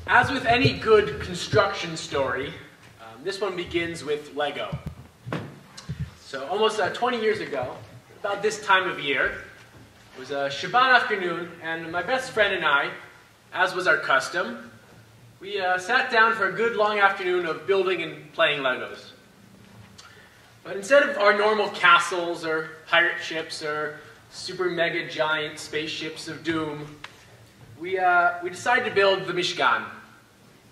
As with any good construction story, this one begins with Lego. So almost 20 years ago, about this time of year, it was a Shabbat afternoon, and my best friend and I, as was our custom, we sat down for a good long afternoon of building and playing Legos. But instead of our normal castles or pirate ships or super mega giant spaceships of doom, we decided to build the Mishkan.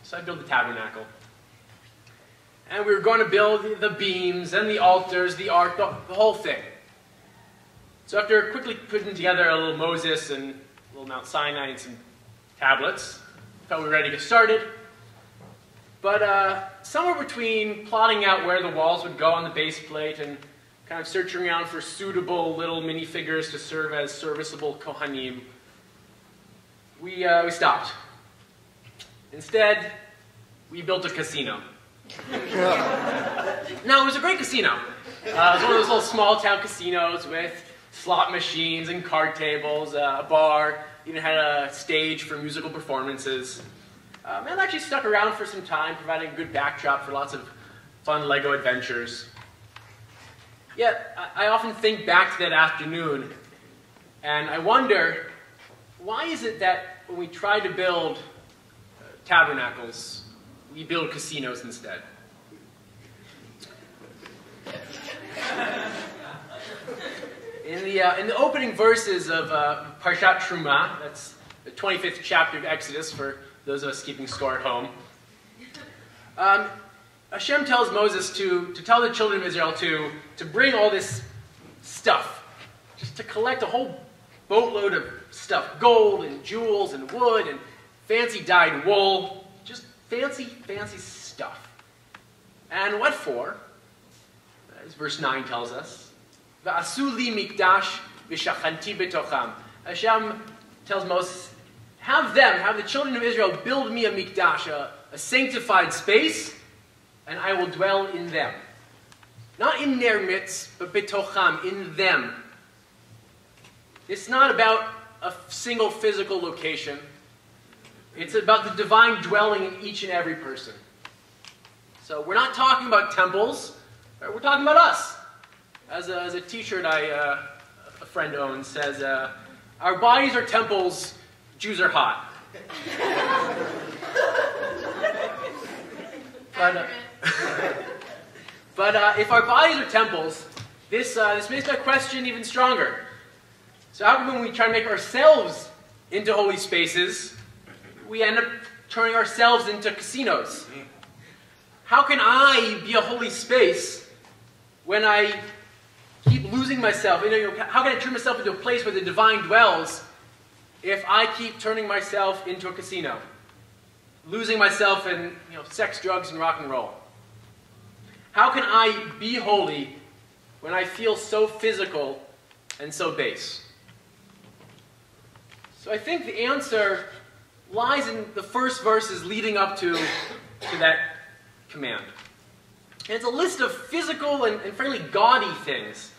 So I built the tabernacle. And we were going to build the beams and the altars, the ark, the whole thing. So after quickly putting together a little Moses and a little Mount Sinai and some tablets, felt we were ready to get started. But somewhere between plotting out where the walls would go on the base plate and kind of searching around for suitable little minifigures to serve as serviceable Kohanim, we stopped. Instead, we built a casino. Now, it was a great casino. It was one of those little small-town casinos with slot machines and card tables, a bar, even had a stage for musical performances. And it actually stuck around for some time, providing a good backdrop for lots of fun Lego adventures. Yet, I often think back to that afternoon, and I wonder, why is it that when we try to build tabernacles, we build casinos instead? In the opening verses of Parshat Truma, that's the 25th chapter of Exodus for those of us keeping score at home, Hashem tells Moses to tell the children of Israel to bring all this stuff, just to collect a whole boatload of stuff, gold and jewels and wood and fancy dyed wool, just fancy, fancy stuff. And what for? As verse 9 tells us, V'asu li mikdash v'shachanti betocham. Hashem tells Moses, have the children of Israel build me a mikdash, a sanctified space, and I will dwell in them. Not in their midst, but betocham, in them. It's not about a single physical location. It's about the divine dwelling in each and every person. So we're not talking about temples, we're talking about us. As a t-shirt a friend owns says, our bodies are temples, Jews are hot. But if our bodies are temples, this makes that question even stronger. So how come when we try to make ourselves into holy spaces, we end up turning ourselves into casinos? How can I be a holy space when I keep losing myself? How can I turn myself into a place where the divine dwells if I keep turning myself into a casino? Losing myself in sex, drugs, and rock and roll. How can I be holy when I feel so physical and so base? So I think the answer lies in the first verses leading up to that command. And it's a list of physical and fairly gaudy things.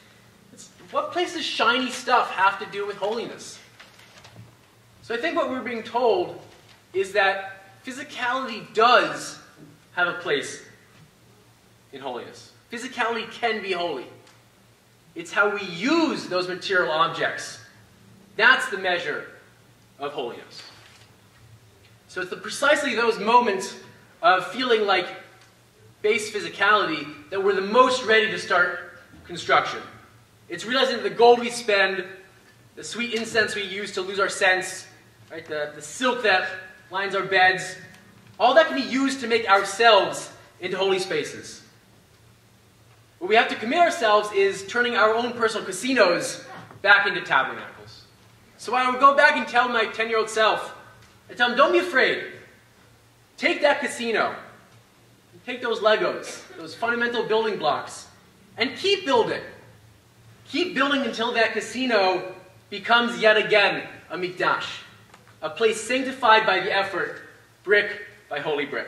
What place does shiny stuff have to do with holiness? So I think what we're being told is that physicality does have a place in holiness. Physicality can be holy. It's how we use those material objects. That's the measure of holiness. So it's precisely those moments of feeling like base physicality that we're the most ready to start construction. It's realizing that the gold we spend, the sweet incense we use to lose our sense, right, the silk that lines our beds, all that can be used to make ourselves into holy spaces. What we have to commit ourselves is turning our own personal casinos back into tabernacles. So I would go back and tell my 10-year-old self, I tell him, don't be afraid. Take that casino. Take those Legos, those fundamental building blocks, and keep building. Keep building until that casino becomes yet again a mikdash, a place sanctified by the effort, brick by holy brick.